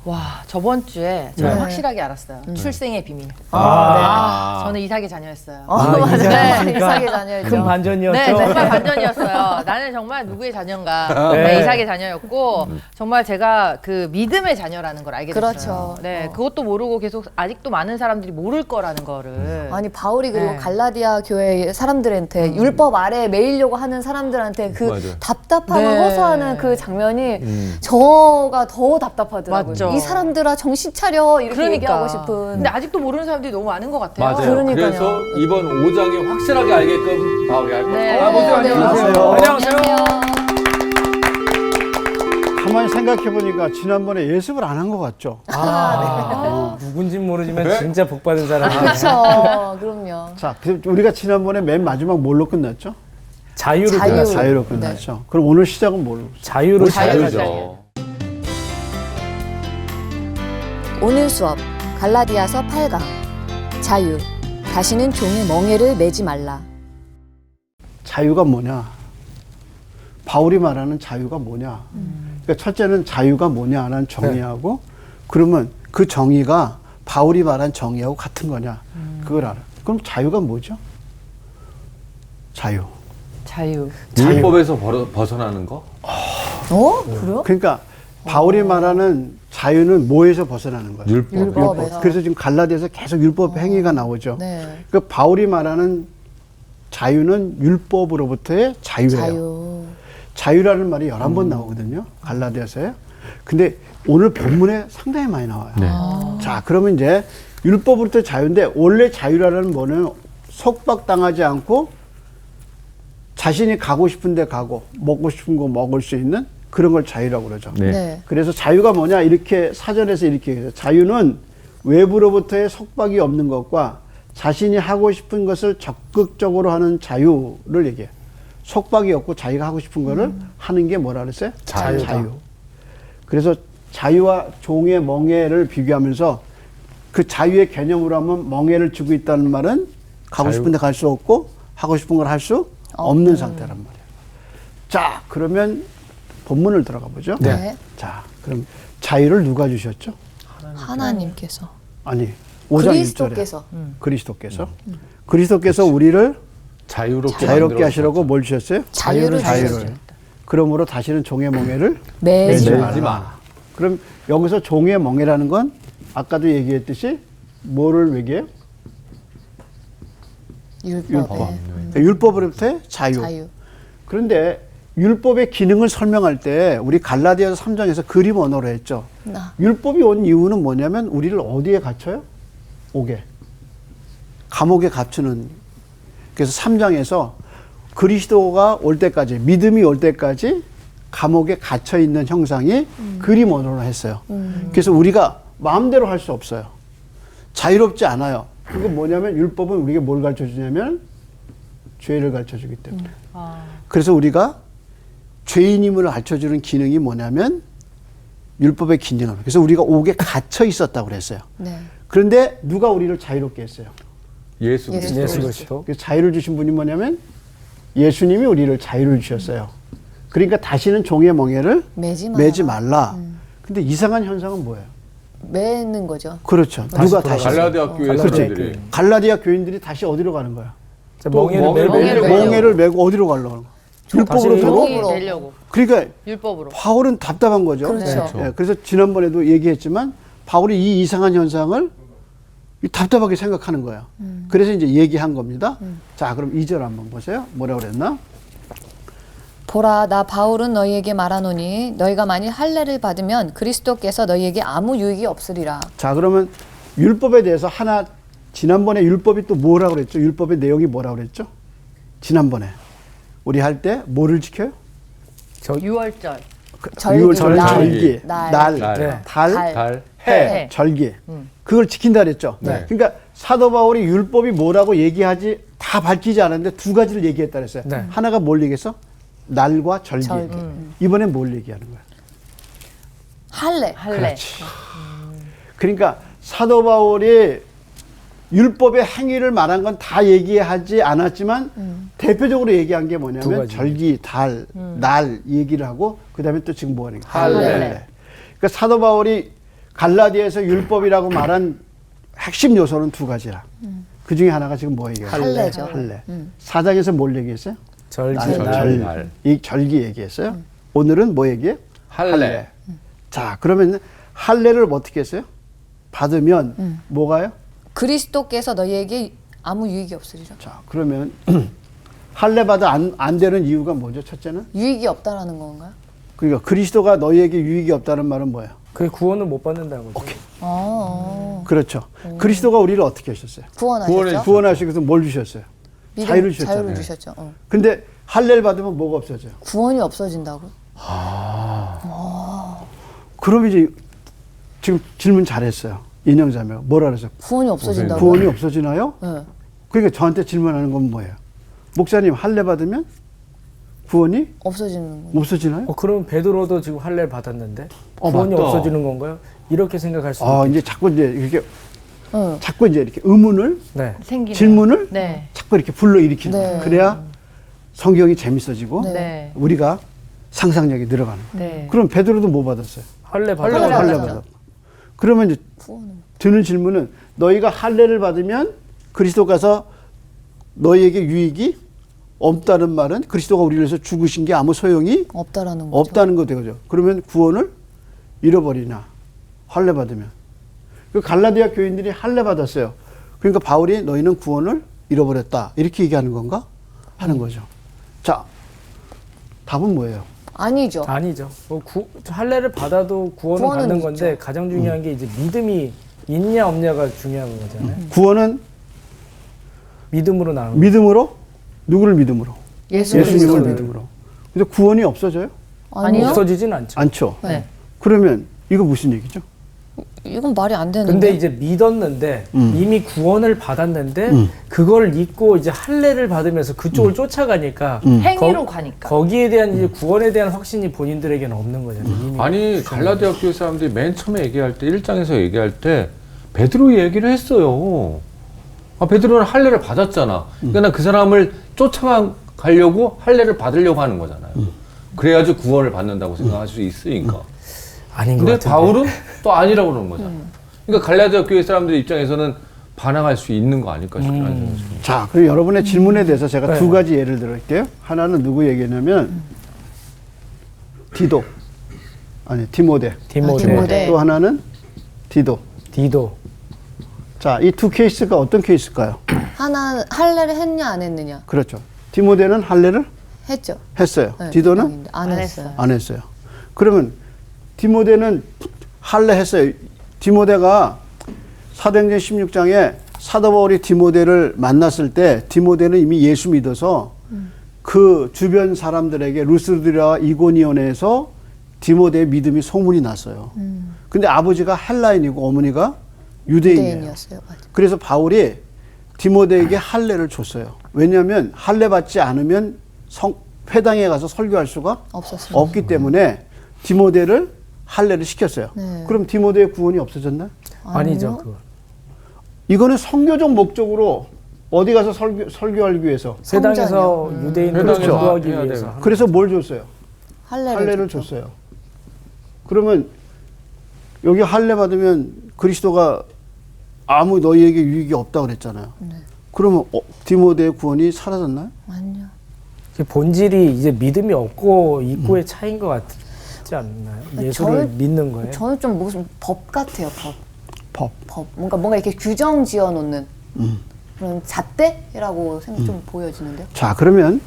와, 저번 주에 저는 확실하게 알았어요. 출생의 비밀. 저는 이삭의 자녀였어요. 맞아요. 네, 이삭의 자녀였죠. 큰 반전이었죠. 네, 정말 반전이었어요. 나는 정말 누구의 자녀인가. 네, 이삭의 자녀였고, 정말 제가 그 믿음의 자녀라는 걸 알게 됐어요. 그렇죠. 네, 그것도 모르고 계속 아직도 많은 사람들이 모를 거라는 거를. 아니 바울이 그리고 네. 갈라디아 교회 사람들한테 율법 아래에 매이려고 하는 사람들한테 그 맞아요. 답답함을 네. 호소하는 그 장면이 저가 더 답답하더라고요. 맞죠. 이 사람들아 정신 차려 이렇게 그러니까. 얘기하고 싶은. 근데 아직도 모르는 사람들이 너무 많은 것 같아요. 맞아요. 그러니까요. 그래서 이번 5장에 확실하게 알게끔 바울이 할 거예요. 네. 아버지 네. 안녕하세요. 가만히 생각해보니까 지난번에 예습을 안 한 것 같죠? 누군진 모르지만 네? 진짜 복 받은 사람이에요. 그렇죠. 그럼요. 자, 우리가 지난번에 맨 마지막 뭘로 끝났죠? 자유로 자유. 끝났어요. 자유로 끝났죠. 그럼 오늘 시작은 뭘로? 자유로 자유죠. 오늘 수업 갈라디아서 8강 자유 다시는 종의 멍에를 매지 말라. 자유가 뭐냐? 바울이 말하는 자유가 뭐냐? 그러니까 첫째는 자유가 뭐냐는 정의하고 그러면 그 정의가 바울이 말한 정의하고 같은 거냐? 그걸 알아. 그럼 자유가 뭐죠? 자유. 자유. 율법에서 벗어나는 거? 그래요? 그러니까 바울이 말하는 자유는 뭐에서 벗어나는 거예요? 율법에서. 그래서 지금 갈라디아에서 계속 율법 행위가 나오죠. 네. 그 바울이 말하는 자유는 율법으로부터의 자유예요. 자유. 자유라는 말이 11번 나오거든요. 갈라디아서에. 근데 오늘 본문에 상당히 많이 나와요. 자, 그러면 이제 율법으로부터 자유인데 원래 자유라는 뭐는 속박당하지 않고 자신이 가고 싶은 데 가고 먹고 싶은 거 먹을 수 있는 그런 걸 자유라고 그러죠. 네. 그래서 자유가 뭐냐 이렇게 사전에서 이렇게 얘기해요. 자유는 외부로부터의 속박이 없는 것과 자신이 하고 싶은 것을 적극적으로 하는 자유를 얘기해요. 속박이 없고 자기가 하고 싶은 거를 하는 게 뭐라 그랬어요? 자유. 그래서 자유와 종의 멍에를 비교하면서 그 자유의 개념으로 하면 멍에를 쥐고 있다는 말은 가고 싶은 데 갈 수 없고 하고 싶은 걸 할 수 없는 상태란 말이에요. 자, 그러면 본문을 들어가 보죠. 네. 자, 그럼 자유를 누가 주셨죠? 하나님께서. 아니, 5장 1절에 그리스도께서. 그리스도께서. 그리스도께서 우리를 자유롭게 자유롭게 하시려고 뭘 주셨어요? 자유를 주셨죠. 그러므로 다시는 종의 멍에를 매지 매지 마. 그럼 여기서 종의 멍에라는 건 아까도 얘기했듯이 뭐를 얘기해요? 율법에. 율법으로부터의 자유. 자유. 그런데 율법의 기능을 설명할 때 우리 갈라디아서 3장에서 그림 언어로 했죠. 율법이 온 이유는 뭐냐면 우리를 어디에 갇혀요? 옥에. 감옥에 갇히는. 그래서 3장에서 그리스도가 올 때까지 믿음이 올 때까지 감옥에 갇혀 있는 형상이 그림 언어로 했어요. 그래서 우리가 마음대로 할 수 없어요. 자유롭지 않아요. 그건 뭐냐면 율법은 우리에게 뭘 가르쳐 주냐면 죄를 가르쳐 주기 때문에. 그래서 우리가 죄인임을 가르쳐 주는 기능이 뭐냐면 율법의 기능을. 그래서 우리가 옥에 갇혀 있었다고 그랬어요. 네. 그런데 누가 우리를 자유롭게 했어요? 예수 예수 예수 그리스도. 그래서 자유를 주신 분이 뭐냐면 예수님이 우리를 자유를 주셨어요. 그러니까 다시는 종의 멍에를 매지 말라. 근데 이상한 현상은 뭐예요? 매는 거죠. 그렇죠. 누가 다시? 갈라디아 교회 그렇죠. 사람들이 갈라디아 교인들이 다시 어디로 가는 거야? 멍에를 매고 어디로 가려고 하는 거야? 율법으로 다시 들어? 종이 되려고. 그러니까 율법으로. 바울은 답답한 거죠. 그렇죠. 예, 그래서 지난번에도 얘기했지만 바울이 이 이상한 현상을 답답하게 생각하는 거예요. 그래서 이제 얘기한 겁니다. 자, 그럼 2절 한번 보세요. 뭐라고 그랬나? 보라 나 바울은 너희에게 말하노니 너희가 만일 할례를 받으면 그리스도께서 너희에게 아무 유익이 없으리라. 자, 그러면 율법에 대해서 하나 지난번에 율법이 또 뭐라고 그랬죠? 율법의 내용이 뭐라고 그랬죠? 지난번에 우리 할 때 뭐를 지켜요? 유월절. 절기, 절기, 날, 날, 네. 달, 달, 해, 절기. 그걸 지킨다 그랬죠? 네. 그러니까 사도 바울이 율법이 뭐라고 얘기하지 다 밝히지 않았는데 두 가지를 얘기했다 그랬어요. 네. 하나가 뭘 얘기했어? 날과 절기. 이번엔 뭘 얘기하는 거야? 할례. 할례. 그러니까 사도 바울이 율법의 행위를 말한 건 다 얘기하지 않았지만 대표적으로 얘기한 게 두 뭐냐면 가지. 절기, 달, 날 얘기를 하고 그다음에 또 지금 뭐 하는 게 할례. 그러니까 사도 바울이 갈라디아에서 율법이라고 말한 핵심 요소는 두 가지라. 그 중에 하나가 지금 뭐 얘기해요? 할례죠. 할례. 사장에서 뭘 얘기했어요? 절기. 날. 이 절기 얘기했어요. 오늘은 뭐 얘기해? 할례. 자, 그러면 할례를 어떻게 했어요? 받으면 뭐가요? 그리스도께서 너희에게 아무 유익이 없으리라. 자, 그러면 할례 받아 안 되는 이유가 뭐죠? 첫째는 유익이 없다라는 건가요? 그러니까 그리스도가 너희에게 유익이 없다는 말은 뭐예요? 그 구원을 못 받는다는 거죠. 오케이. 그렇죠. 그리스도가 우리를 어떻게 하셨어요? 구원하셨죠. 구원하시기 위해서 뭘 주셨어요? 믿음, 자유를 주셨잖아요. 자유를 주셨죠. 근데 할례를 받으면 뭐가 없어져요? 구원이 없어진다고? 그럼 이제 지금 질문 잘했어요. 인형자매가 뭐라 그랬어요? 구원이 없어진다고? 구원이 없어지나요? 네. 그러니까 저한테 질문하는 건 뭐예요? 목사님 할례 받으면 구원이 없어지는 거죠. 없어지나요? 그러면 베드로도 지금 할례를 받았는데 구원이 맞다. 없어지는 건가요? 이렇게 생각할 수 아, 있겠죠. 이제 자꾸 이제 이렇게 응. 자꾸 이제 이렇게 의문을 네. 생기는. 질문을 네. 자꾸 이렇게 불러일으키는 네. 거예요. 그래야 성경이 재밌어지고 네. 네. 우리가 상상력이 늘어가는 거예요. 네. 그럼 베드로도 뭐 받았어요? 할례 할례 받아. 할례 받았죠. 받았고. 그러면 이제 구원은 드는 질문은 너희가 할례를 받으면 그리스도 가서 너희에게 유익이 없다는 말은 그리스도가 우리를 위해서 죽으신 게 아무 소용이 없다라는 거죠. 없다는 거 되죠. 그러면 구원을 잃어버리나 할례 받으면 그 갈라디아 교인들이 할례 받았어요. 그러니까 바울이 너희는 구원을 잃어버렸다 이렇게 얘기하는 건가 하는 거죠. 자, 답은 뭐예요? 아니죠. 아니죠. 할례를 받아도 구원을 구원은 받는 있죠. 건데 가장 중요한 게 이제 믿음이 있냐 없냐가 중요한 거잖아요. 구원은 믿음으로 나오는 믿음으로 누구를 믿음으로? 예수님을 예수님을 믿음으로. 믿음으로. 근데 구원이 없어져요? 아니요. 없어지진 않죠. 않죠. 네. 그러면 이거 무슨 얘기죠? 이건 말이 안 되는데. 근데 이제 믿었는데 이미 구원을 받았는데 그걸 믿고 이제 할례를 받으면서 그쪽을 쫓아가니까 행위로 가니까. 거기에 대한 이제 구원에 대한 확신이 본인들에게는 없는 거잖아요. 이미. 아니 갈라디아 교회 사람들이 맨 처음에 얘기할 때 1장에서 얘기할 때 베드로 얘기를 했어요. 베드로는 할례를 받았잖아. 그러니까 그 사람을 쫓아가려고 할례를 받으려고 하는 거잖아요. 그래야지 구원을 받는다고 생각할 수 있으니까. 아닌 것 근데 같은데. 바울은 또 아니라고 그러는 거잖아. 그러니까 갈라디아 교회 사람들 입장에서는 반항할 수 있는 거 아닐까 싶라는 생각이 듭니다. 자, 그리고 여러분의 질문에 대해서 제가 네. 두 가지 예를 들을게요. 하나는 누구 얘기냐면 디도, 아니 디모데. 디모데, 디모데. 또 하나는 디도. 디도. 자, 이 두 케이스가 어떤 케이스일까요? 하나 할례를 했냐 안 했느냐 그렇죠. 디모데는 할례를 했죠. 했어요. 네, 디도는 이방인데 안 안 했어요. 했어요. 안 했어요. 그러면 디모데는 할례 했어요. 디모데가 사도행전 16장에 사도 바울이 디모데를 만났을 때 디모데는 이미 예수 믿어서 그 주변 사람들에게 루스드라와 이고니온에서 디모데의 믿음이 소문이 났어요. 근데 아버지가 헬라인이고 어머니가 유대인이에요. 유대인이었어요. 맞아. 그래서 바울이 디모데에게 할례를 줬어요. 왜냐하면 할례 받지 않으면 회당에 가서 설교할 수가 없었어요. 없기 때문에 디모데를 할례를 시켰어요. 네. 그럼 디모데의 구원이 없어졌나요? 아니죠. 그거. 이거는 선교적 목적으로 어디 가서 설교하기 위해서. 세상에서 유대인들을 그렇죠. 전도하기 해야 위해서. 돼요. 그래서 뭘 줬어요? 할례를 줬어요. 그러면 여기 할례 받으면 그리스도가 아무 너희에게 유익이 없다고 그랬잖아요. 네. 그러면 디모데의 구원이 사라졌나요? 아니요. 본질이 이제 믿음이 없고 있고의 차이인 것 같지 않나요? 예수를 믿는 거예요. 저는 좀 무슨 법 같아요. 법. 뭔가 이렇게 규정 지어 놓는 그런 잣대라고 좀 보여지는데요. 자, 그러면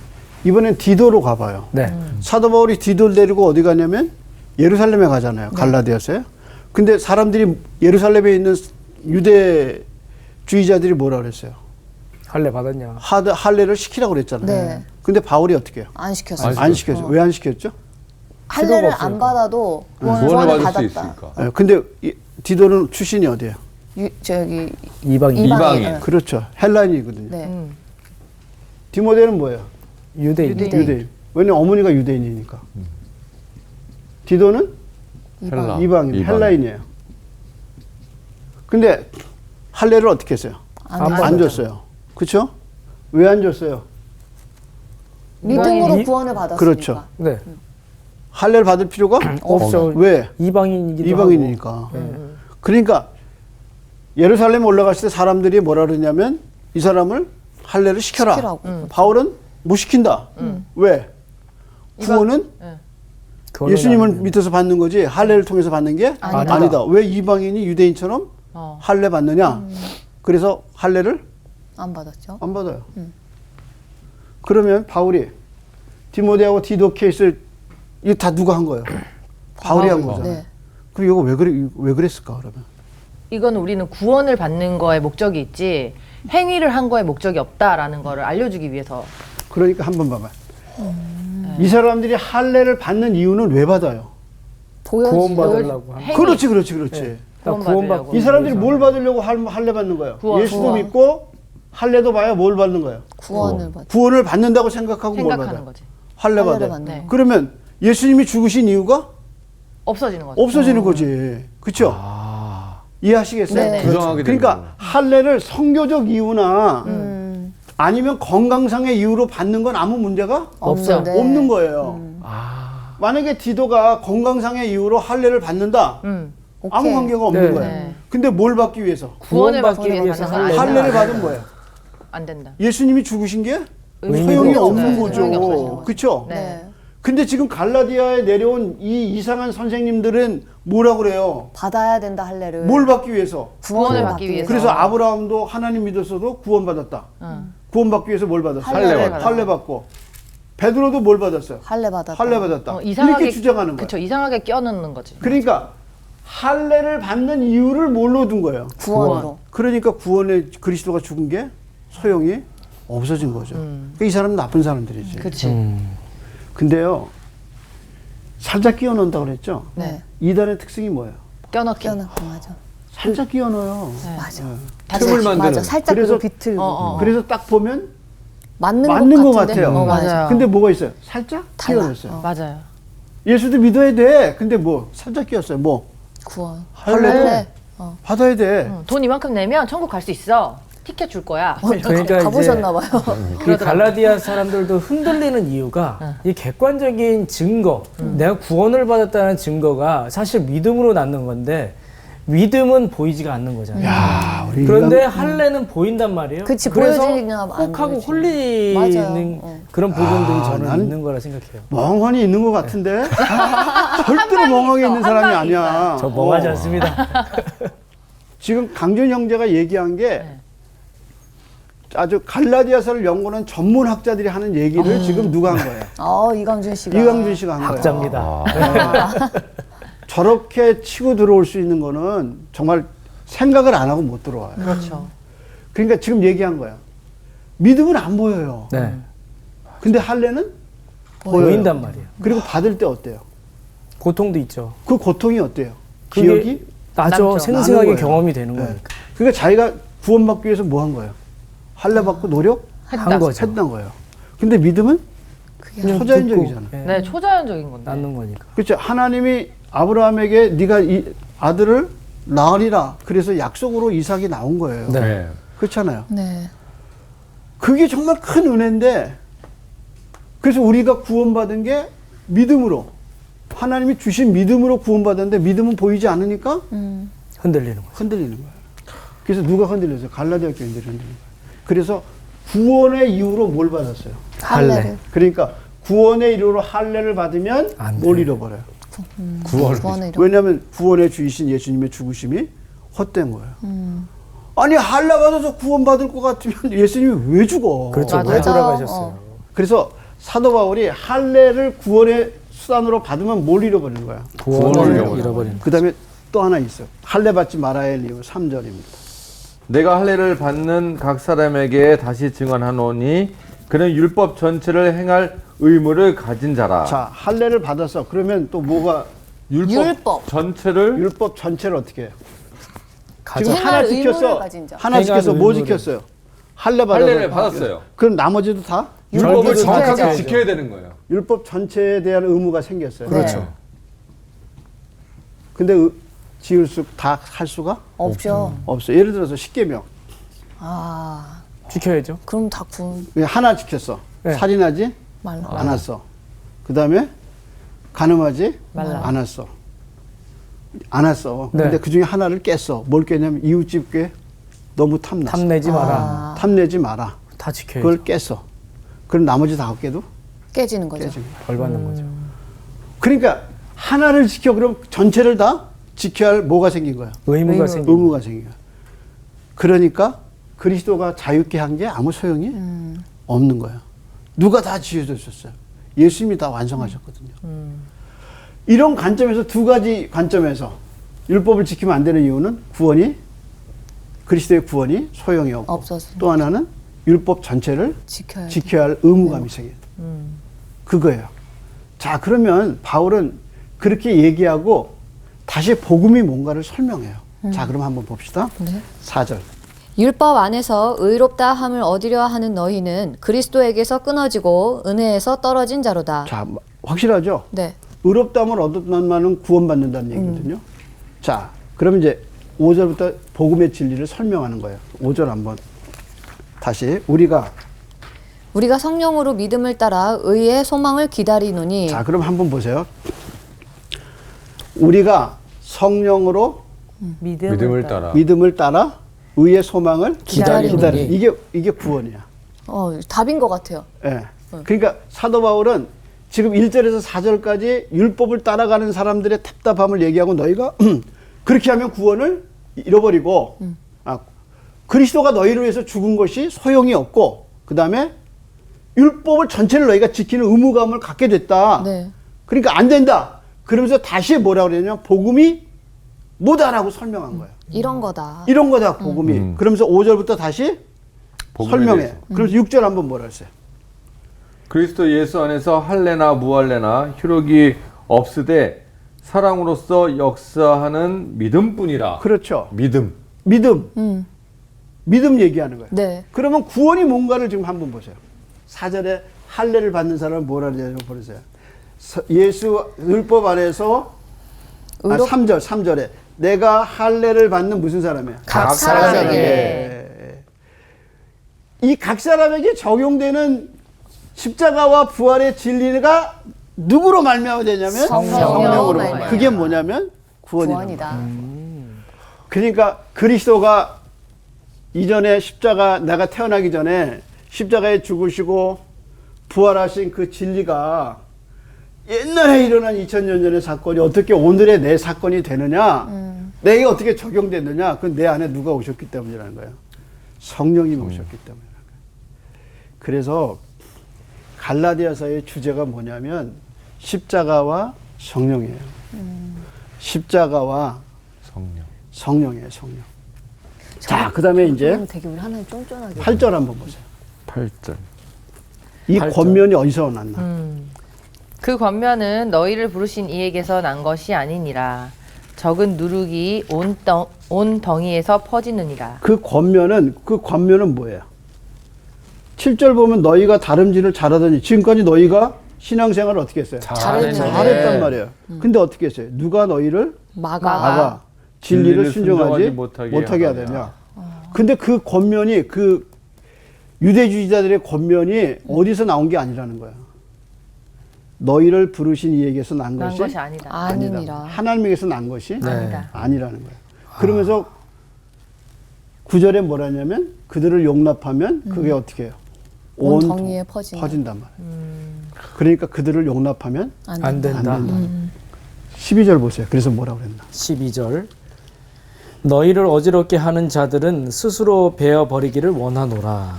이번엔 디도로 가봐요. 네. 사도 바울이 디도를 데리고 어디 가냐면 예루살렘에 가잖아요. 갈라디아서요. 근데 사람들이 예루살렘에 있는 유대주의자들이 뭐라 그랬어요? 할례 받았냐? 할례를 시키라고 그랬잖아요. 네. 근데 바울이 어떻게 해요? 안 시켰어요. 안 시켰어요. 왜 안 시켰죠? 할례를 필요가 안 받아도 구원을 구원을 받을 수 받았다. 있으니까. 근데 디도는 출신이 어디예요? 저기 이방인. 이방인. 네. 그렇죠. 헬라인이거든요. 네. 디모데는 뭐예요? 유대인. 유대인. 왜냐면 어머니가 유대인이니까. 디도는 헬라. 이방인, 헬라인이에요. 근데 할례를 어떻게 했어요? 안 줬어요. 그렇죠? 왜 안 줬어요? 믿음으로 이- 구원을 받았으니까. 그렇죠. 네. 할례를 받을 필요가 없죠. 왜? 이방인이기도 이방인이니까. 하고. 네. 그러니까 예루살렘에 올라갔을 때 사람들이 뭐라 그러냐면 이 사람을 할례를 시켜라. 시키라고. 바울은 못 시킨다. 왜? 구원은 그거는 예수님을 아니에요. 밑에서 받는 거지 할례를 통해서 받는 게 아니다. 왜 이방인이 유대인처럼 할례 받느냐? 그래서 할례를 안 받았죠. 안 받아요. 그러면 바울이 디모데하고 디도 케이스를 이거 다 누가 한 거예요? 바울이 한 거잖아요. 네. 그럼 이거 왜 그랬을까 그러면? 이건 우리는 구원을 받는 거에 목적이 있지 행위를 한 거에 목적이 없다라는 거를 알려주기 위해서. 그러니까 한번 봐봐. 이 사람들이 할례를 받는 이유는 왜 받아요? 구원받으려고 하는. 행위. 그렇지. 네. 구원받으려고. 이 사람들이 뭘 받으려고 할례 받는 거예요? 구원. 예수도 구원. 믿고 할례도 봐야 뭘 받는 거예요? 구원을 받. 구원을 받는다고 생각하고 뭘 생각하는 받아요? 거지. 할례 할례를 받아요. 받는 네. 그러면 예수님이 죽으신 이유가 없어지는 거죠. 없어지는 거지. 그렇죠? 이해하시겠어요? 네, 네. 부정하게 되는 그러니까 할례를 성교적 이유나 음. 아니면 건강상의 이유로 받는 건 아무 문제가 없는데. 없는 거예요. 만약에 디도가 건강상의 이유로 할례를 받는다. 아무 오케이. 관계가 없는 네. 거예요. 네. 근데 뭘 받기 위해서? 구원을 받기 구원받기 위해서 위해서 받는 건 할례를 아니다. 받은 거예요. 안 된다. 예수님이 죽으신 게 의미가 소용이 없어요. 없는 네, 소용이 없어지는 거죠. 거죠. 그렇죠? 네. 근데 지금 갈라디아에 내려온 이 이상한 선생님들은 뭐라고 그래요? 받아야 된다 할례를. 뭘 받기 위해서? 구원을 받기 위해서. 그래서 아브라함도 하나님 믿었어도 구원받았다. 구원받기 위해서 뭘 받았어요? 할례를 받았다. 할례 받고. 베드로도 뭘 받았어요? 할례 받았다. 할례 받았다. 이상하게 이렇게 주장하는 거예요. 그렇죠. 이상하게 껴넣는 거지. 그러니까 할례를 받는 이유를 뭘로 둔 거예요? 구원으로. 그러니까 구원에 그리스도가 죽은 게 소용이 없어진 거죠. 그러니까 이 사람은 나쁜 사람들이지. 그렇지. 근데요, 살짝 끼워 넣는다고 그랬죠? 네. 이단의 특징이 뭐예요? 껴넣기. 끼어넣고 맞아. 살짝 끼워 넣어요. 맞아. 틈을 만드는. 맞아. 살짝 그래서- 그거 비틀고. 그래서 딱 보면 맞는 것 같은데? 같아요. 맞아요. 근데 뭐가 있어요? 살짝 끼워 달라. 넣었어요. 맞아요. 예수도 믿어야 돼. 근데 뭐 살짝 끼웠어요. 뭐 구원. 할례도 받아야 돼. 돈 이만큼 내면 천국 갈 수 있어. 티켓 줄 거야. 그러니까 가보셨나 봐요. 이 갈라디아 사람들도 흔들리는 이유가 이 객관적인 증거, 내가 구원을 받았다는 증거가 사실 믿음으로 낳는 건데 믿음은 보이지가 않는 거잖아요. 야, 우리 그런데 할례는 보인단 말이에요. 그치, 그래서 보여지냐, 안 혹하고 보여지냐. 홀리는 맞아요. 그런 부분들이 저는 나는- 있는 거라 생각해요. 멍하니 있는 것 같은데 절대로 멍하게 있는 사람이 한 방이 아니야. 저 멍하지 않습니다. 지금 강준 형제가 얘기한 게 아주 갈라디아서를 연구하는 전문 학자들이 하는 얘기를 지금 누가 한 거예요? 이강준 씨가. 이강준 씨가 한 거예요. 학자입니다. 저렇게 치고 들어올 수 있는 거는 정말 생각을 안 하고 못 들어와요. 그렇죠. 그러니까 지금 얘기한 거야. 믿음은 안 보여요. 네. 근데 할례는 보여요. 보인단 말이에요. 그리고 받을 때 어때요? 고통도 있죠. 그 고통이 어때요? 그게 기억이? 나죠. 남죠. 생생하게 나는 거예요. 경험이 되는 네. 거니까. 그러니까 자기가 구원받기 위해서 뭐 한 거예요? 할례 받고 노력? 한 거죠. 했던 거예요. 근데 믿음은 그냥 초자연적이잖아. 듣고, 예, 네, 초자연적인 건데. 낳는 거니까. 그렇죠. 하나님이 아브라함에게 네가 이 아들을 낳으리라. 그래서 약속으로 이삭이 나온 거예요. 네. 그렇잖아요. 네. 그게 정말 큰 은혜인데 그래서 우리가 구원받은 게 믿음으로 하나님이 주신 믿음으로 구원받았는데 믿음은 보이지 않으니까 흔들리는 거죠. 흔들리는 거예요. 그래서 누가 흔들렸어요? 갈라디아 교인들이 흔들린 거예요. 그래서 구원의 이유로 뭘 받았어요? 할례를. 그러니까 구원의 이유로 할례를 받으면 안 뭘 돼요. 잃어버려요? 구원을 이뤄. 왜냐하면 구원의 주이신 예수님의 죽으심이 헛된 거예요. 아니 할례 받아서 구원받을 것 같으면 예수님이 왜 죽어? 그렇죠. 맞아요. 왜 돌아가셨어요? 그래서 사도 바울이 할례를 구원의 수단으로 받으면 뭘 잃어버리는 거야? 구원을 잃어버리는 잃어버리는 그 다음에 또 하나 있어요. 할례 받지 말아야 할 이유 3절입니다. 내가 할례를 받는 각 사람에게 다시 증언하노니 그는 율법 전체를 행할 의무를 가진 자라. 자, 할례를 받았어. 그러면 또 뭐가 율법. 전체를 율법 전체를 어떻게 해요? 가져. 지금 하나 행할 의무를 지켰어. 가진 자. 하나 지켰어. 뭐 의무를. 지켰어요? 할례 받았어. 할례를 받았어요. 그럼 나머지도 다 율법을 절기도 정확하게 지켜야죠. 지켜야 되는 거예요. 율법 전체에 대한 의무가 생겼어요. 그렇죠. 네. 근데 지을 수 다 할 수가 없죠. 없어. 예를 들어서 십계명 지켜야죠. 그럼 다 구원 하나 지켰어. 네. 살인하지 말라. 않았어. 그 다음에 간음하지 말라. 않았어. 안 왔어. 네. 근데 그 중에 하나를 깼어. 뭘 깼냐면 이웃집 꽤 너무 탐났어. 탐내지 마라. 탐내지 마라. 다 지켜야죠. 그걸 깼어. 그럼 나머지 5개도 깨지는 거죠. 깨지는 거야. 벌 받는 거죠. 그러니까 하나를 지켜 그럼 전체를 다 지켜야 할 뭐가 생긴 거야? 의무가 생긴 의무가 생긴 거야. 그러니까 그리스도가 자유케 한 게 아무 소용이 없는 거야. 누가 다 지어줬었어요. 예수님이 다 완성하셨거든요. 이런 관점에서 두 가지 관점에서 율법을 지키면 안 되는 이유는 그리스도의 구원이 소용이 없고 없었습니다. 또 하나는 율법 전체를 지켜야 지켜야 할 의무감이 생겨요. 그거예요. 자, 그러면 바울은 그렇게 얘기하고 다시 복음이 뭔가를 설명해요. 자, 그럼 한번 봅시다. 네. 4절. 율법 안에서 의롭다 함을 얻으려 하는 너희는 그리스도에게서 끊어지고 은혜에서 떨어진 자로다. 자, 확실하죠? 네. 의롭다함을 얻었다는 구원받는다는 얘기거든요. 자, 그럼 이제 5절부터 복음의 진리를 설명하는 거예요. 5절 한번 다시 우리가 성령으로 믿음을 따라 의의 소망을 기다리노니. 자, 그럼 한번 보세요. 우리가 성령으로 믿음을 따라. 믿음을 따라 의의 소망을 기다리는 이게 구원이야. 답인 것 같아요. 예. 그러니까 사도 바울은 지금 1절에서 4절까지 율법을 따라가는 사람들의 답답함을 얘기하고 너희가 그렇게 하면 구원을 잃어버리고 그리스도가 너희를 위해서 죽은 것이 소용이 없고 그 다음에 율법을 전체를 너희가 지키는 의무감을 갖게 됐다. 네. 그러니까 안 된다. 그러면서 다시 뭐라고 그러냐면 복음이 뭐다라고 설명한 거예요. 이런 거다. 이런 거다 복음이. 그러면서 5절부터 다시 복음에 설명해. 대해서. 그러면서 6절 한번 뭐라 했어요? 그리스도 예수 안에서 할례나 무할례나 효력이 없으되 사랑으로서 역사하는 믿음뿐이라. 그렇죠. 믿음. 믿음. 믿음 얘기하는 거예요. 네. 그러면 구원이 뭔가를 지금 한번 보세요. 4절에 할례를 받는 사람은 뭐라 그러냐고 보세요. 예수 율법 안에서 3절에 내가 할례를 받는 무슨 사람이야? 각 사람에게. 이 각 사람에게 적용되는 십자가와 부활의 진리가 누구로 말미암아 되냐면 성령으로. 말미암아. 그게 뭐냐면 구원이다. 구원이다. 그러니까 그리스도가 이전에 십자가 내가 태어나기 전에 십자가에 죽으시고 부활하신 그 진리가 옛날에 일어난 2000년 전의 사건이 어떻게 오늘의 내 사건이 되느냐 내게 어떻게 적용됐느냐 그건 내 안에 누가 오셨기 때문이라는 거예요. 성령님이 오셨기 때문이라는 거예요. 그래서 갈라디아서의 주제가 뭐냐면 십자가와 성령이에요. 십자가와 성령이에요. 성령. 자, 그 다음에 이제 되게 우리 하나님 쫀쫀하게. 8절 한번 보세요. 8절. 이 8절. 권면이 어디서 났나? 그 권면은 너희를 부르신 이에게서 난 것이 아니니라. 적은 누룩이 온 덩이에서 퍼지느니라. 그 권면은 뭐예요? 7절 보면 너희가 다름질을 잘하더니 지금까지 너희가 신앙생활을 어떻게 했어요? 잘했단 말이에요. 근데 어떻게 했어요? 누가 너희를 막아. 진리를 순종하지 못하게 하느냐. 근데 그 권면이 그 유대주의자들의 권면이 어디서 나온 게 아니라는 거야. 너희를 부르신 이에게서 난 난 것이 것이 아니다. 아니니라. 하나님에게서 난 것이 아니다. 아니라는 거야. 그러면서 9절에 뭐라냐면 그들을 용납하면 그게 어떻게 해요? 온 덩이에 퍼진단 말이에요. 그러니까 그들을 용납하면 안 된다. 12절 보세요. 그래서 뭐라고 그랬나? 12절. 너희를 어지럽게 하는 자들은 스스로 베어버리기를 원하노라.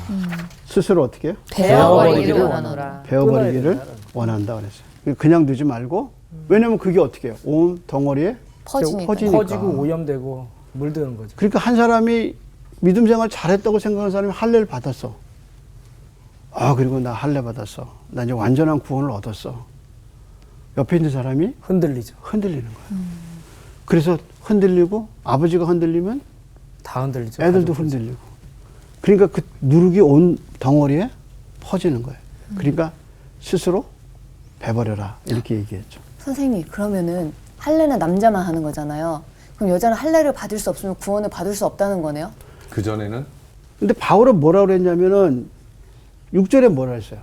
스스로 어떻게 해요? 베어버리기를 원하노라. 베어버리기를 원한다 그랬어요. 그냥 두지 말고 왜냐면 그게 어떻게 해요? 온 덩어리에 퍼지니까. 퍼지고 오염되고 물드는 거죠. 그러니까 한 사람이 믿음 생활 잘했다고 생각하는 사람이 할례를 받았어. 그리고 나 할례 받았어. 나 이제 완전한 구원을 얻었어. 옆에 있는 사람이 흔들리죠. 흔들리는 거야. 그래서 흔들리고 아버지가 흔들리면 다 흔들리죠. 애들도 흔들리고. 그러니까 그 누룩이 온 덩어리에 퍼지는 거예요. 그러니까 스스로 배버려라 이렇게 얘기했죠. 선생님, 그러면은 할례는 남자만 하는 거잖아요. 그럼 여자는 할례를 받을 수 없으면 구원을 받을 수 없다는 거네요? 그 전에는 근데 바울은 뭐라 그랬냐면은 6절에 뭐라 했어요?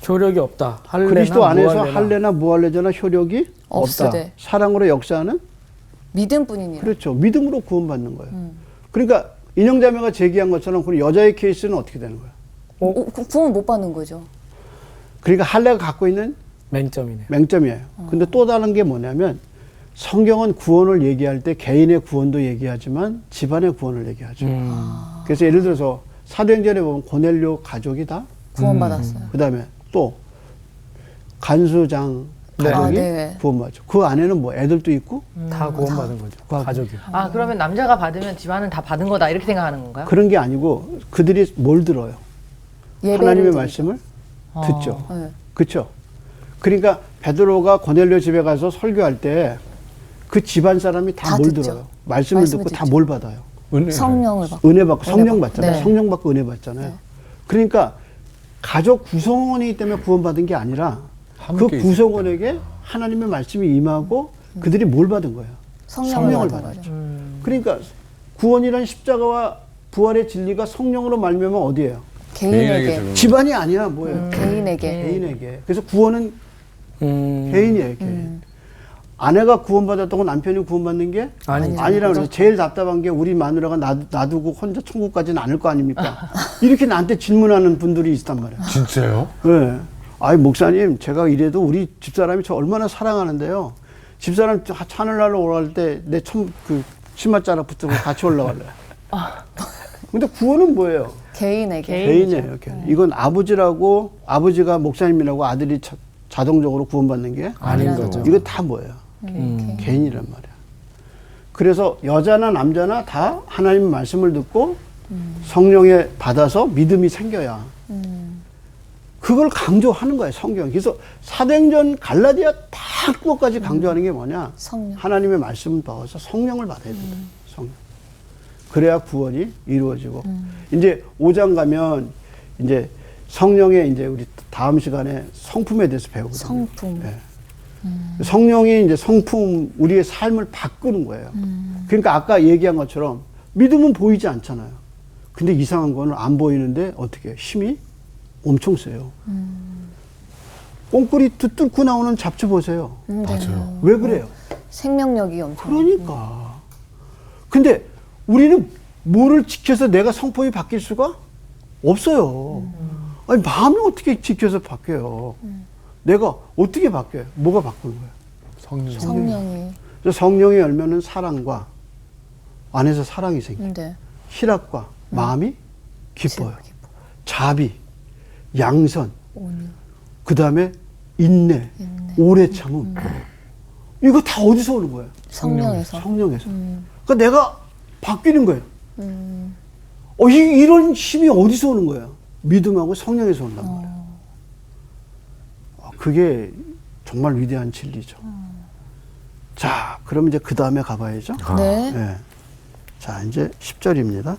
효력이 없다. 할례나 그리스도 안에서 무할례나. 할례나 무할례자나 효력이 없으되. 없다. 사랑으로 역사하는 믿음뿐이니라. 그렇죠. 믿음으로 구원받는 거예요. 그러니까 인형자매가 제기한 것처럼 그 여자의 케이스는 어떻게 되는 거예요? 구원 못 받는 거죠. 그러니까 할례가 갖고 있는 맹점이네요. 맹점이에요. 근데 또 다른 게 뭐냐면 성경은 구원을 얘기할 때 개인의 구원도 얘기하지만 집안의 구원을 얘기하죠. 그래서 예를 들어서 사도행전에 보면 고넬료 가족이 다 구원받았어요. 그다음에 또 간수장 가족이 네. 구원받죠. 그 안에는 뭐 애들도 있고 다 구원받은 거죠. 가족이. 아, 그러면 남자가 받으면 집안은 다 받은 거다 이렇게 생각하는 건가요? 그런 게 아니고 그들이 뭘 들어요? 예배를 하나님의 드리죠. 말씀을 듣죠. 네. 그렇죠? 그러니까 베드로가 고넬료 집에 가서 설교할 때 그 집안 사람이 다 다 뭘 듣죠. 들어요? 말씀을 듣고 다 듣죠. 뭘 받아요? 성령을 받고. 은혜 받고 성령 받잖아요. 네. 성령 받고 은혜 받잖아요. 네. 그러니까 가족 구성원이기 때문에 구원받은 게 아니라 그 함께 구성원에게 하나님의 말씀이 임하고 그들이 뭘 받은 거예요? 성령을 받은 받았죠. 거죠. 그러니까 구원이란 십자가와 부활의 진리가 성령으로 말미암아 어디예요? 개인에게. 집안이 아니야. 뭐예요? 개인에게. 개인에게. 그래서 구원은 음. 개인이에요. 개인. 아내가 구원받았다고 남편이 구원받는 게 아니죠. 아니라고 그래요. 제일 답답한 게 우리 마누라가 놔두고 혼자 천국 가지는 않을 거 아닙니까? 이렇게 나한테 질문하는 분들이 있단 말이에요. 진짜요? 네. 아이 목사님, 제가 이래도 우리 집사람이 저 얼마나 사랑하는데요. 집사람 하늘나라 올라갈 때 내 그 치맛자락 붙들고 같이 올라갈래요. 근데 구원은 뭐예요? 개인에게. 개인이에요. 개인. 이건 아버지가 목사님이라고 아들이 자동적으로 구원받는 게 아닌 거죠. 이건 다 뭐예요? 개인이란 말이야. 그래서 여자나 남자나 다 하나님의 말씀을 듣고 성령에 받아서 믿음이 생겨야 그걸 강조하는 거예요. 성경. 그래서 사도행전 갈라디아 다 그것까지 강조하는 게 뭐냐? 성령. 하나님의 말씀을 받아서 성령을 받아야 된다. 성령. 그래야 구원이 이루어지고 이제 5장 가면 이제 성령의 이제 우리 다음 시간에 성품에 대해서 배우거든요. 성품. 네. 성령이 이제 성품, 우리의 삶을 바꾸는 거예요. 그러니까 아까 얘기한 것처럼 믿음은 보이지 않잖아요. 근데 이상한 거는 안 보이는데 어떻게 해요? 힘이 엄청 세요. 꽁꾸리 뚫고 나오는 잡초 보세요. 맞아요. 왜 그래요? 생명력이 엄청. 그러니까. 근데 우리는 뭐를 지켜서 내가 성품이 바뀔 수가 없어요. 아니, 마음이 어떻게 지켜서 바뀌어요? 내가 어떻게 바뀌어요? 뭐가 바꾸는 거예요? 성령이. 그래서 성령의 열매는 사랑과 안에서 사랑이 생겨요. 네. 희락과 마음이 기뻐요. 자비, 양선, 그 다음에 인내, 오래 참음. 이거 다 어디서 오는 거예요? 성령에서. 성령에서. 그러니까 내가 바뀌는 거예요. 이런 힘이 어디서 오는 거예요? 믿음하고 성령에서 온단 말이에요. 그게 정말 위대한 진리죠. 자, 그럼 이제 그 다음에 가봐야죠. 네. 네. 자, 이제 10절입니다.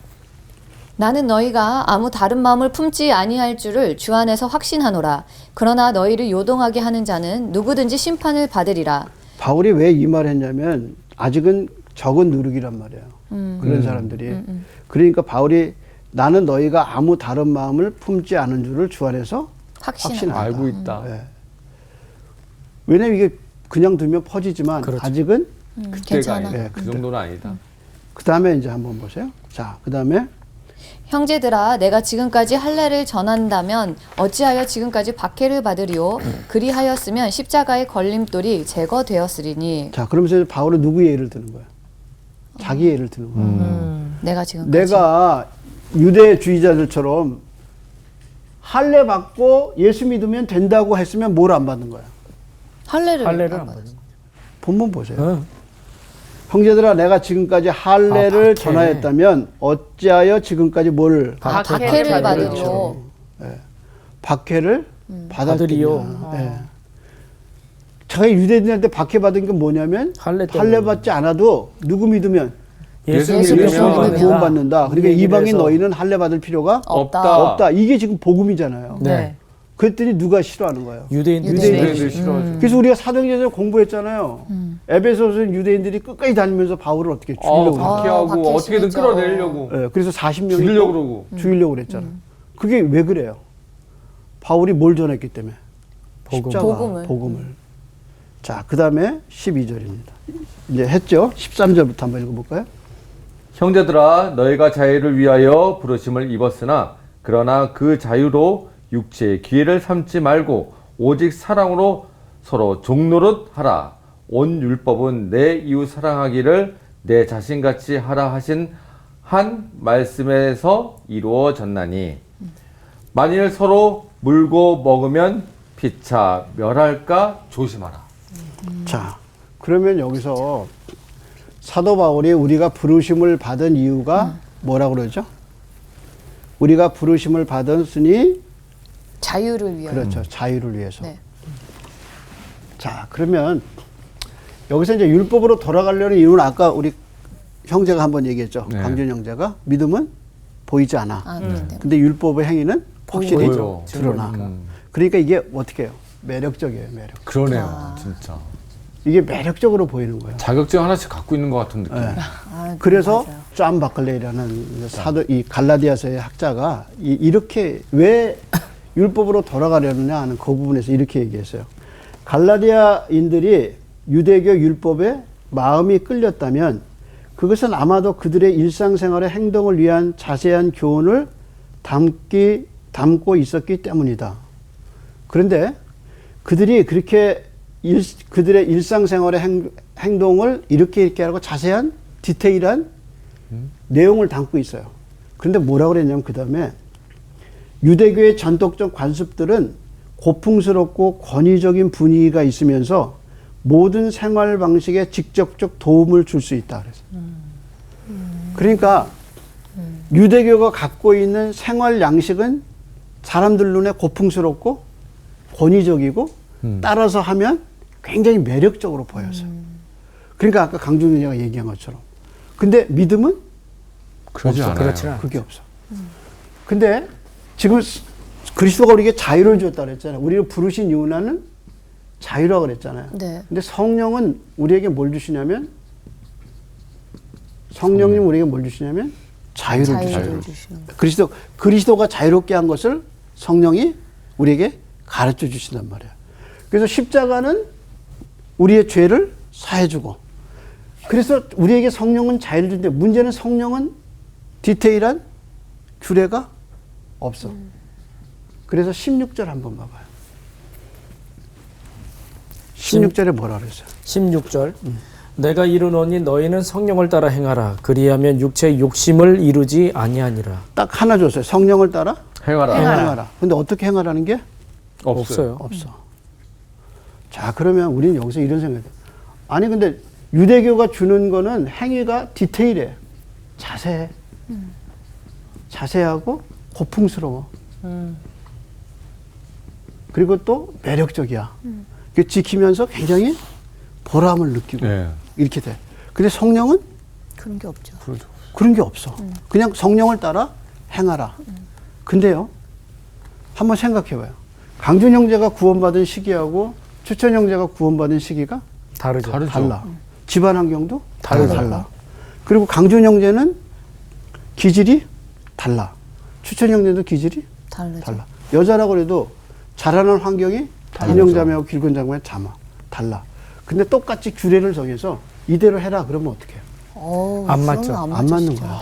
나는 너희가 아무 다른 마음을 품지 아니할 줄을 주 안에서 확신하노라. 그러나 너희를 요동하게 하는 자는 누구든지 심판을 받으리라. 바울이 왜 이 말을 했냐면 아직은 적은 누룩이란 말이에요. 그런 사람들이. 그러니까 바울이 나는 너희가 아무 다른 마음을 품지 않은 줄을 주 안에서 확신한다. 알고 있다. 네. 왜냐면 이게 그냥 두면 퍼지지만 그렇죠. 아직은 그때가 괜찮아. 아니다. 네, 그 정도는 아니다. 그 다음에 이제 한번 보세요. 자, 그 다음에 형제들아 내가 지금까지 할례를 전한다면 어찌하여 지금까지 박해를 받으리요. 그리하였으면 십자가의 걸림돌이 제거되었으리니. 자, 그러면서 이제 바울은 누구 예를 드는 거예요? 자기 예를 드는 거예요. 내가 지금까지. 내가 유대주의자들처럼 할례 받고 예수 믿으면 된다고 했으면 뭘 안 받는 거야? 할례를 할례를 안 안 받았어. 받는. 본문 보세요. 응. 형제들아 내가 지금까지 할례를 박해. 전하였다면 어찌하여 지금까지 뭘 박해를 받으리요. 그렇죠. 예. 박해를 받으리요. 받았리요. 예. 제가 유대인한테 박해받은 게 뭐냐면 할례 때문에. 할례 받지 않아도 누구 믿으면 예수 예수 믿으면 구원받는다. 그러니까 이 얘기를 이방인 해서. 너희는 할례 받을 필요가 없다. 없다. 이게 지금 복음이잖아요. 네. 그랬더니 누가 싫어하는 거예요? 유대인들이 유대인들 싫어하죠. 그래서 우리가 사도행전에서 공부했잖아요. 에베소서는 유대인들이 끝까지 다니면서 바울을 어떻게 죽이려고 그랬어요. 박해하고 박해 어떻게든 심했죠. 끌어내려고. 예, 그래서 40명이 죽이려고 그러고. 죽이려고 그랬잖아요. 그게 왜 그래요? 바울이 뭘 전했기 때문에? 복음. 십자가, 복음을. 복음을. 자, 그 다음에 12절입니다. 이제 했죠? 13절부터 한번 읽어볼까요? 형제들아 너희가 자유를 위하여 부르심을 입었으나 그러나 그 자유로 육체의 기회를 삼지 말고 오직 사랑으로 서로 종노릇 하라. 온 율법은 내 이웃 사랑하기를 내 자신같이 하라 하신 한 말씀에서 이루어졌나니 만일 서로 물고 먹으면 피차 멸할까 조심하라. 자, 그러면 여기서 사도 바울이 우리가 부르심을 받은 이유가 뭐라고 그러죠? 우리가 부르심을 받았으니 자유를 위하여. 그렇죠. 자유를 위해서. 네. 자, 그러면 여기서 이제 율법으로 돌아가려는 이유는 아까 우리 형제가 한번 얘기했죠. 네. 강준 형제가 믿음은 보이지 않아. 아, 네. 근데 율법의 행위는 확실히 보여. 드러나. 그러니까 이게 어떻게 해요? 매력적이에요, 매력. 그러네요, 진짜. 이게 매력적으로 보이는 거예요. 자격증 하나씩 갖고 있는 것 같은 느낌. 네. 아, 그래서 맞아요. 존 바클레이라는 사도 이 갈라디아서의 학자가 이렇게 왜 율법으로 돌아가려느냐 하는 그 부분에서 이렇게 얘기했어요. 갈라디아인들이 유대교 율법에 마음이 끌렸다면 그것은 아마도 그들의 일상생활의 행동을 위한 자세한 교훈을 담고 있었기 때문이다. 그런데 그들이 그렇게 그들의 일상생활의 행동을 이렇게 하고 자세한 디테일한 내용을 담고 있어요. 그런데 뭐라고 그랬냐면 그 다음에 유대교의 전통적 관습들은 고풍스럽고 권위적인 분위기가 있으면서 모든 생활 방식에 직접적 도움을 줄 수 있다 그래서. 그러니까 유대교가 갖고 있는 생활 양식은 사람들 눈에 고풍스럽고 권위적이고 따라서 하면 굉장히 매력적으로 보였어요. 그러니까 아까 강준이가 얘기한 것처럼. 근데 믿음은 그러지 없어, 않아요. 그렇진 않아요. 그게 없어. 근데 지금 그리스도가 우리에게 자유를 주었다 그랬잖아요. 우리를 부르신 이유는 자유라고 그랬잖아요. 네. 근데 성령은 우리에게 뭘 주시냐면 성령님 우리에게 뭘 주시냐면 자유를 자유를 주셔요. 주시는. 그리스도가 자유롭게 한 것을 성령이 우리에게 가르쳐 주신단 말이에요. 그래서 십자가는 우리의 죄를 사해주고 그래서 우리에게 성령은 자유를 주는데 문제는 성령은 디테일한 규례가 없어. 그래서 16절 한번 봐봐요. 16절에 뭐라 그랬어요? 16절 내가 이르노니 너희는 성령을 따라 행하라 그리하면 육체의 욕심을 이루지 아니하니라. 딱 하나 줬어요. 성령을 따라 행하라. 행하라. 근데 어떻게 행하라는 게 없어요. 없어. 자, 그러면 우리는 여기서 이런 생각이 돼요. 아니 근데 유대교가 주는 거는 행위가 디테일해. 자세해. 자세하고 고풍스러워. 그리고 또 매력적이야. 그 지키면서 굉장히 보람을 느끼고 네. 이렇게 돼. 근데 성령은 그런 게 없죠. 그런 게 없어. 그냥 성령을 따라 행하라. 근데요, 한번 생각해봐요. 강준 형제가 구원받은 시기하고 추천 형제가 구원받은 시기가 다르죠. 달라. 집안 환경도 다르죠. 달라. 그리고 강준 형제는 기질이 달라. 추천 형제도 기질이 다르죠. 달라. 여자라고 해도 자라는 환경이 인형자매하고 길건자매하고 달라. 근데 똑같이 규례를 정해서 이대로 해라 그러면 어떻게 해요? 안 맞죠. 그러면 안 맞는 거야.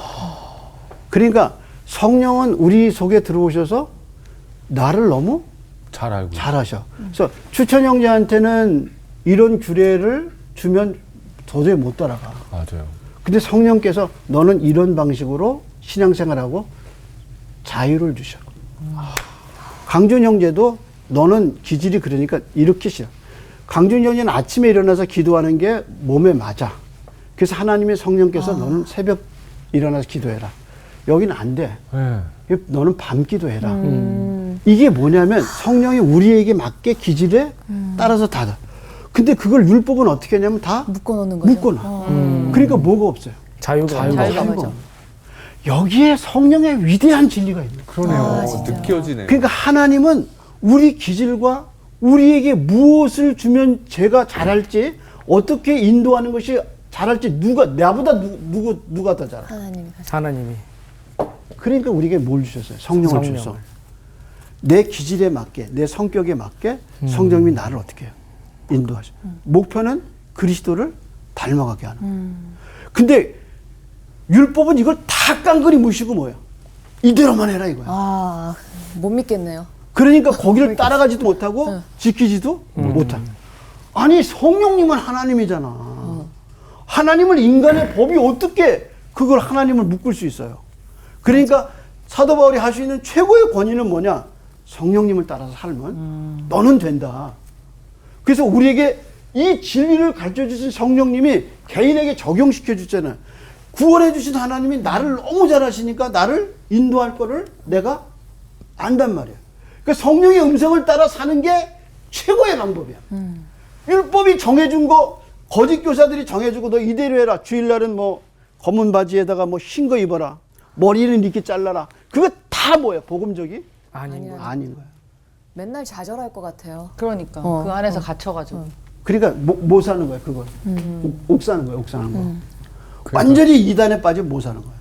그러니까 성령은 우리 속에 들어오셔서 나를 너무 잘 알고. 잘하셔. 그래서 추천 형제한테는 이런 규례를 주면 도저히 못 따라가. 맞아요. 근데 성령께서 너는 이런 방식으로 신앙생활하고 자유를 주셔. 강준 형제도 너는 기질이 그러니까 이렇게 싫어. 강준 형제는 아침에 일어나서 기도하는 게 몸에 맞아. 그래서 하나님의 성령께서 너는 새벽 일어나서 기도해라. 여기는 안 돼. 네. 너는 밤 기도해라. 이게 뭐냐면 성령이 우리에게 맞게 기질에 따라서 다. 근데 그걸 율법은 어떻게 하냐면 다 묶어놓는 거죠. 묶어놔. 그러니까 뭐가 없어요. 자유가 없는 자유가 거죠. 없죠. 여기에 성령의 위대한 진리가 있는 거예요. 그러네요. 느껴지네요. 그러니까 하나님은 우리 기질과 우리에게 무엇을 주면 제가 잘할지 어떻게 인도하는 것이 잘할지 나보다 누가 더 잘할까? 하나님이 그러니까 우리에게 뭘 주셨어요? 성령을 주셔서 내 기질에 맞게 내 성격에 맞게 성령님이 나를 어떻게 해요? 인도하죠. 목표는 그리스도를 닮아가게 하는. 근데 율법은 이걸 다 깡그리 무시고 뭐예요? 이대로만 해라 이거야. 아, 못 믿겠네요. 그러니까 거기를 따라가지도 못하고 지키지도 못하고. 아니 성령님은 하나님이잖아. 하나님을 인간의 법이 어떻게 그걸 하나님을 묶을 수 있어요? 그러니까 사도 바울이 할 수 있는 최고의 권위는 뭐냐? 성령님을 따라서 살면 너는 된다. 그래서 우리에게 이 진리를 가르쳐 주신 성령님이 개인에게 적용시켜 주잖아요. 구원해 주신 하나님이 나를 너무 잘 아시니까 나를 인도할 거를 내가 안단 말이에요. 그러니까 성령의 음성을 따라 사는 게 최고의 방법이야. 율법이 정해준 거 거짓 교사들이 정해주고 너 이대로 해라. 주일날은 뭐 검은 바지에다가 뭐 흰 거 입어라. 머리는 이렇게 잘라라. 그거 다 뭐야? 복음적이? 아닌 거야. 아닌 거야. 맨날 좌절할 것 같아요. 그러니까 그 안에서 갇혀가지고. 그러니까 뭐 사는 거야 그걸. 옥 사는 거야. 옥 사는 거. 완전히 이단에 빠지면 못 사는 거야.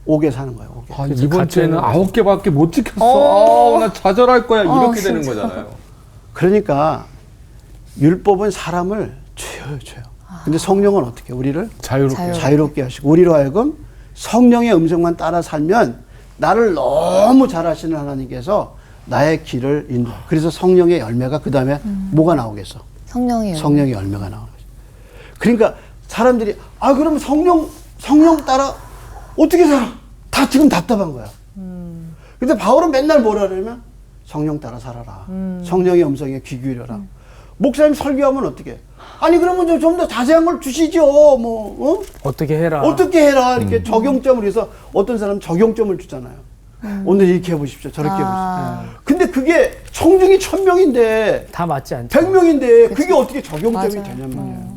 옥에 사는 거야. 옥에. 아, 이번 주에는 9개밖에 못 지켰어. 나 좌절할 거야. 이렇게 되는 거잖아요. 그러니까 율법은 사람을 죄요. 근데 성령은 어떻게 해요? 우리를 자유롭게 하시고 우리로 하여금 성령의 음성만 따라 살면 나를 너무 잘 아시는 하나님께서 나의 길을 인도. 그래서 성령의 열매가 그 다음에 뭐가 나오겠어? 성령의 열매가 나오는 거죠. 그러니까 사람들이 그럼 성령 따라 어떻게 살아? 다 지금 답답한 거야. 근데 바울은 맨날 뭐라 그러냐면 성령 따라 살아라. 성령의 음성에 귀 기울여라. 목사님 설교하면 어떻게 해? 아니 그러면 좀 더 자세한 걸 주시죠. 뭐 어떻게 해라. 어떻게 해라. 이렇게 적용점을 해서 어떤 사람 적용점을 주잖아요. 오늘 이렇게 해보십시오. 저렇게 해보십시오. 근데 그게 청중이 1000명인데 다 맞지 않죠. 100명인데 그게 어떻게 적용점이 되냔 말이에요.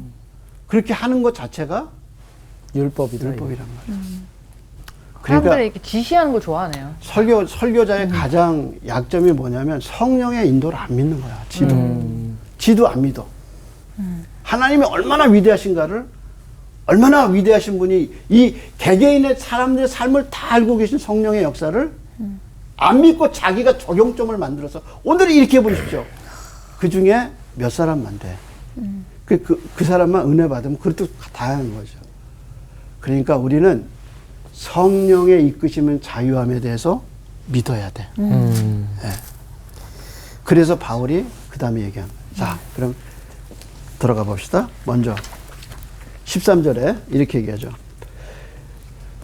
그렇게 하는 것 자체가 율법이다. 율법이란 말이에요. 사람들이 그러니까 이렇게 지시하는 걸 좋아하네요. 설교자의 가장 약점이 뭐냐면 성령의 인도를 안 믿는 거야. 지도 안 믿어. 하나님이 얼마나 위대하신가를, 얼마나 위대하신 분이 이 개개인의 사람들의 삶을 다 알고 계신 성령의 역사를 안 믿고 자기가 적용점을 만들어서 오늘 이렇게 해보십시오. 그 중에 몇 사람만 돼. 그 사람만 은혜 받으면 그것도 다양한 거죠. 그러니까 우리는 성령의 이끄심은 자유함에 대해서 믿어야 돼. 네. 그래서 바울이 그 다음에 얘기합니다. 자, 그럼 들어가 봅시다. 먼저 13절에 이렇게 얘기하죠.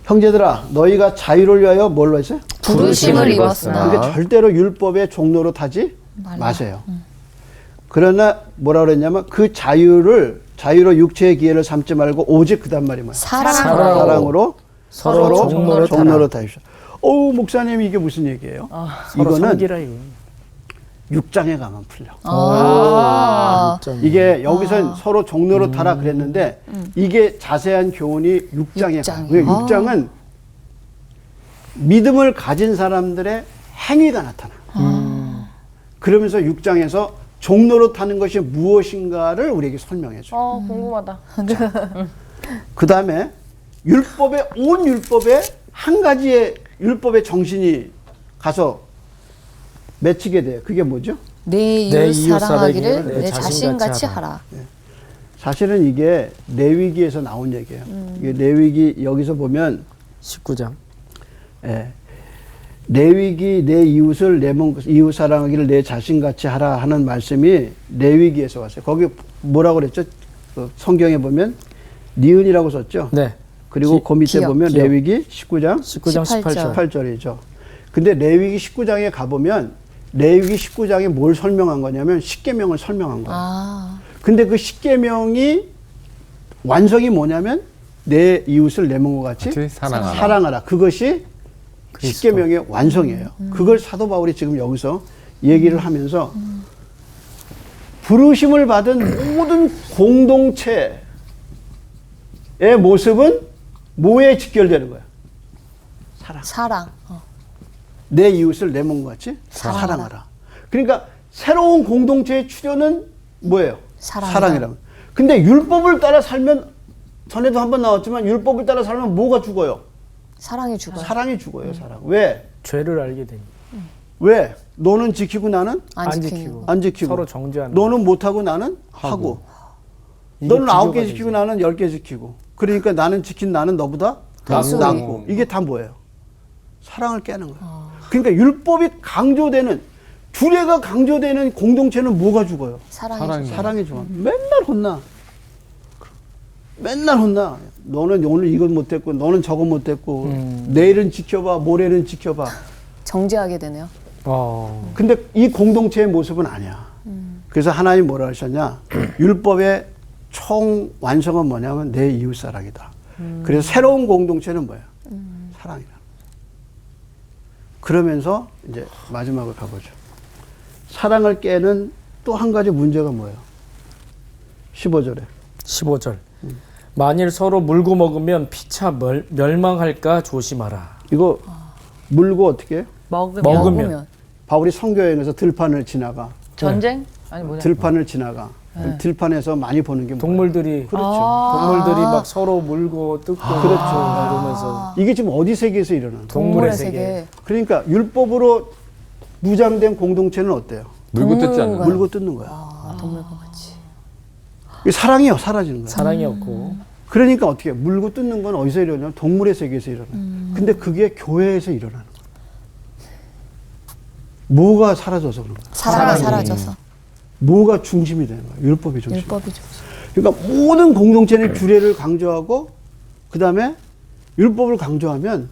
형제들아 너희가 자유를 위하여 뭘로 했어요? 부르심을 입었으나. 그러니까 절대로 율법의 종로로 타지 마세요. 그러나 뭐라 그랬냐면 그 자유로 육체의 기회를 삼지 말고 오직 그단 말이 뭐야? 사랑으로 서로 종로로 타십시오. 목사님 이게 무슨 얘기예요? 이거는 6장에 가면 풀려. 이게 여기서 서로 종로로 타라 그랬는데 이게 자세한 교훈이 6장에 가요. 6장은 믿음을 가진 사람들의 행위가 나타나. 그러면서 6장에서 종로로 타는 것이 무엇인가를 우리에게 설명해 줘요. 궁금하다. 그 다음에 온 율법에 한 가지의 율법의 정신이 가서 맺히게 돼요. 그게 뭐죠? 내 이웃 사랑하기를 내 자신같이 하라. 사실은 이게 레위기에서 나온 얘기예요. 이게 레위기 여기서 보면 19장. 레위기 내 이웃을 이웃 사랑하기를 내 자신같이 하라 하는 말씀이 레위기에서 왔어요. 거기 뭐라고 그랬죠? 성경에 보면 니은이라고 썼죠. 네. 그리고 그 밑에 기억. 보면 레위기 19장 18절. 18절이죠. 근데 레위기 19장에 가보면 레위기 19장에 뭘 설명한 거냐면 십계명을 설명한 거예요. 근데 그 십계명이 완성이 뭐냐면 내 이웃을 내 몸과 같이 사랑하라. 그것이 십계명의 완성이에요. 그걸 사도 바울이 지금 여기서 얘기를 하면서 부르심을 받은 모든 공동체의 모습은 뭐에 직결되는 거야? 사랑. 내 이웃을 내 몸과 같이 사랑하라. 그러니까 새로운 공동체의 출현은 뭐예요? 사랑이라고. 근데 율법을 따라 살면 전에도 한번 나왔지만 율법을 따라 살면 뭐가 죽어요? 사랑이 죽어요. 사랑이 죽어요. 사랑. 왜? 죄를 알게 되니. 왜? 너는 지키고 나는 안 지키고. 안 지키고. 서로 정죄하는. 너는 못하고 나는 하고. 이게 너는 9개 비교가 지키고 나는 10개 지키고. 그러니까 나는 지킨 나는 너보다 단순히. 낫고. 이게 다 뭐예요? 사랑을 깨는 거예요. 그러니까 율법이 강조되는, 규례가 강조되는 공동체는 뭐가 죽어요? 사랑이. 사랑이 죽어. 맨날 혼나. 맨날 혼나. 너는 오늘 이건 못했고, 너는 저거 못했고, 내일은 지켜봐, 모레는 지켜봐. 정죄하게 되네요. 근데 이 공동체의 모습은 아니야. 그래서 하나님 뭐라 하셨냐? 율법의 총 완성은 뭐냐면 내 이웃 사랑이다. 그래서 새로운 공동체는 뭐야? 사랑이다. 그러면서 이제 마지막으로 가보죠. 사랑을 깨는 또 한 가지 문제가 뭐예요? 15절에. 15절. 만일 서로 물고 먹으면 피차 멸망할까 조심하라. 이거 물고 어떻게 해요? 먹으면. 바울이 선교여행에서 들판을 지나가. 전쟁? 아니 뭐냐? 들판을 지나가. 들판에서 많이 보는 게 뭐예요? 동물들이 그렇죠. 동물들이 막 서로 물고 뜯고 그렇죠. 이러면서 이게 지금 어디 세계에서 일어나는 거예요? 동물의 세계. 그러니까 율법으로 무장된 공동체는 어때요? 물고 뜯지 않는 거야. 물고 뜯는 거야. 동물과 같이. 이게 사랑이요, 사라지는 거야. 사랑이 없고 그러니까 어떻게 해요? 물고 뜯는 건 어디서 일어나냐면 동물의 세계에서 일어나요. 근데 그게 교회에서 일어나는 거야. 뭐가 사라져서 그런 거야? 사랑이 사라져서. 뭐가 중심이 되는 거야? 율법이 중심. 율법이 중심. 그러니까 모든 공동체는 규례를 강조하고 그 다음에 율법을 강조하면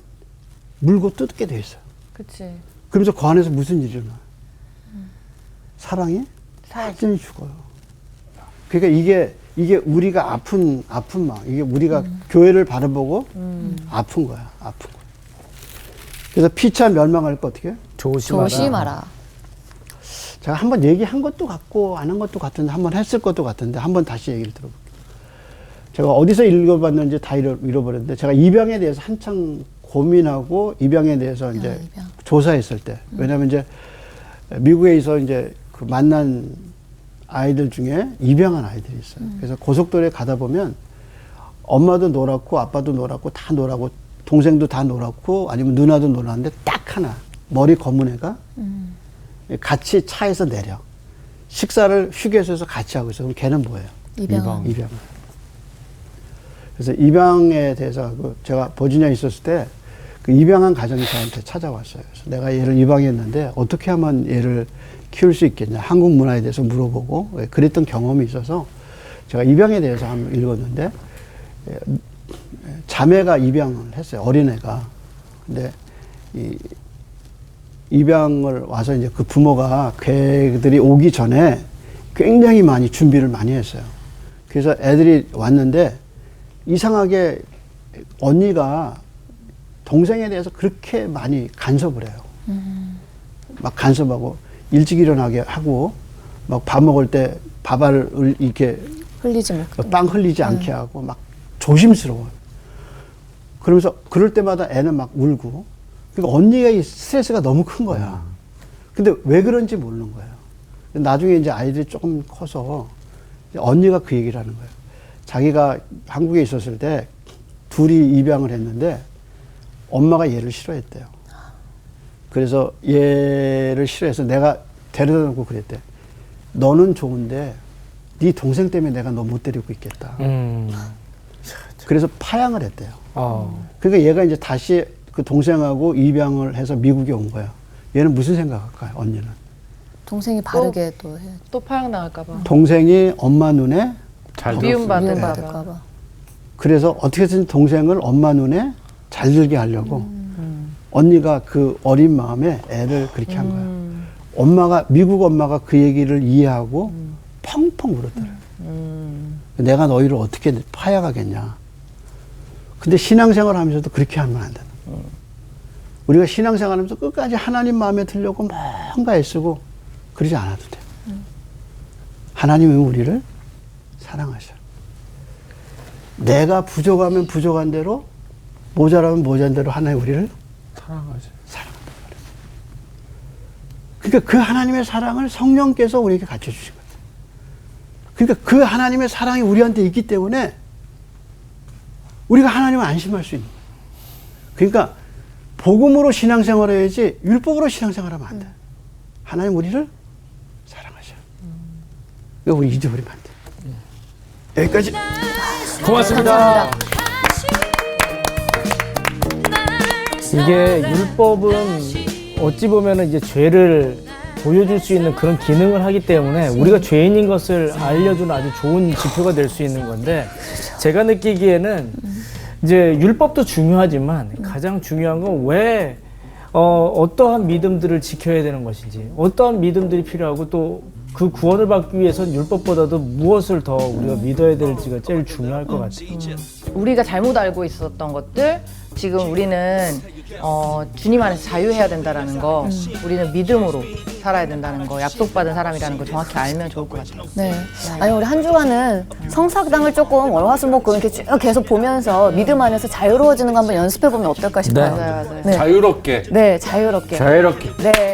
물고 뜯게 돼 있어요. 그치. 그러면서 그 안에서 무슨 일이 일어나요? 사랑이 완전히 죽어요. 그러니까 이게 우리가 아픈 마음, 이게 우리가 교회를 바라보고 아픈 거야, 아픈 거. 그래서 피차 멸망할 거 어떻게 해요? 조심하라. 조심하라. 제가 한번 얘기한 것도 같고 안 한 것도 같은데 한번 했을 것도 같은데 한번 다시 얘기를 들어볼게요. 제가 어디서 읽어봤는지 다 잃어버렸는데 제가 입양에 대해서 한창 고민하고 입양에 대해서 이제 입양. 조사했을 때 왜냐하면 이제 미국에서 이제 그 만난 아이들 중에 입양한 아이들이 있어요. 그래서 고속도로에 가다 보면 엄마도 놀았고 아빠도 놀았고 다 놀았고 동생도 다 놀았고 아니면 누나도 놀았는데 딱 하나 머리 검은 애가 같이 차에서 내려 식사를 휴게소에서 같이 하고 있어. 그럼 걔는 뭐예요? 입양. 입양. 그래서 입양에 대해서 제가 버지니아에 있었을 때 그 입양한 가정이 저한테 찾아왔어요. 그래서 내가 얘를 입양했는데 어떻게 하면 얘를 키울 수 있겠냐. 한국 문화에 대해서 물어보고 그랬던 경험이 있어서 제가 입양에 대해서 한번 읽었는데 자매가 입양을 했어요. 어린애가. 근데 이 입양을 와서 이제 그 부모가 걔들이 오기 전에 굉장히 많이 준비를 많이 했어요. 그래서 애들이 왔는데 이상하게 언니가 동생에 대해서 그렇게 많이 간섭을 해요. 막 간섭하고 일찍 일어나게 하고 막 밥 먹을 때 밥알을 이렇게 흘리지 못하게. 빵 흘리지 않게 하고 막 조심스러워요. 그러면서 그럴 때마다 애는 막 울고 그러니까 언니가 이 스트레스가 너무 큰 거야. 근데 왜 그런지 모르는 거예요. 나중에 이제 아이들이 조금 커서 언니가 그 얘기를 하는 거예요. 자기가 한국에 있었을 때 둘이 입양을 했는데 엄마가 얘를 싫어했대요. 그래서 얘를 싫어해서 내가 데려다 놓고 그랬대. 너는 좋은데 네 동생 때문에 내가 너 못 데리고 있겠다. 그래서 파양을 했대요. 그러니까 얘가 이제 다시 그 동생하고 입양을 해서 미국에 온 거야. 얘는 무슨 생각할까요? 언니는. 동생이 바르게 또 해. 또 파양 나갈까봐. 동생이 엄마 눈에 잘 미움받을까봐. 미움받을까봐. 그래서 어떻게든 동생을 엄마 눈에 잘 들게 하려고 언니가 그 어린 마음에 애를 그렇게 한 거야. 엄마가 미국 엄마가 그 얘기를 이해하고 펑펑 울었더래. 내가 너희를 어떻게 파양하겠냐. 근데 신앙생활 하면서도 그렇게 하면 안 된다. 우리가 신앙생활 하면서 끝까지 하나님 마음에 들려고 뭔가 애쓰고 그러지 않아도 돼. 하나님은 우리를 사랑하셔. 내가 부족하면 부족한 대로 모자라면 모자란 대로 하나님 우리를 사랑하지. 사랑한단 말이야. 그러니까 그 하나님의 사랑을 성령께서 우리에게 갖춰주신 거예요. 그러니까 그 하나님의 사랑이 우리한테 있기 때문에 우리가 하나님을 안심할 수 있는 거예요. 그러니까 복음으로 신앙생활 해야지 율법으로 신앙생활하면 안 돼. 하나님 우리를 사랑하셔. 이거 우리 잊어버리면 안 돼. 여기까지. 고맙습니다. 이게 율법은 어찌 보면은 이제 죄를 보여줄 수 있는 그런 기능을 하기 때문에 우리가 죄인인 것을 알려주는 아주 좋은 지표가 될 수 있는 건데, 제가 느끼기에는 이제 율법도 중요하지만 가장 중요한 건 왜 어떠한 믿음들을 지켜야 되는 것인지, 어떠한 믿음들이 필요하고 또 그 구원을 받기 위해서는 율법보다도 무엇을 더 우리가 믿어야 될지가 제일 중요할 것 같아요. 우리가 잘못 알고 있었던 것들, 지금 우리는 주님 안에서 자유해야 된다라는 거, 우리는 믿음으로 살아야 된다는 거, 약속받은 사람이라는 거 정확히 알면 좋을 것 같아요. 네. 아니, 우리 한 주간은 성사당을 조금 월화수목금 이렇게 쭉 계속 보면서 믿음 안에서 자유로워지는 거 한번 연습해 보면 어떨까 싶어요. 맞아요. 네. 자유롭게. 네, 자유롭게. 자유롭게. 네.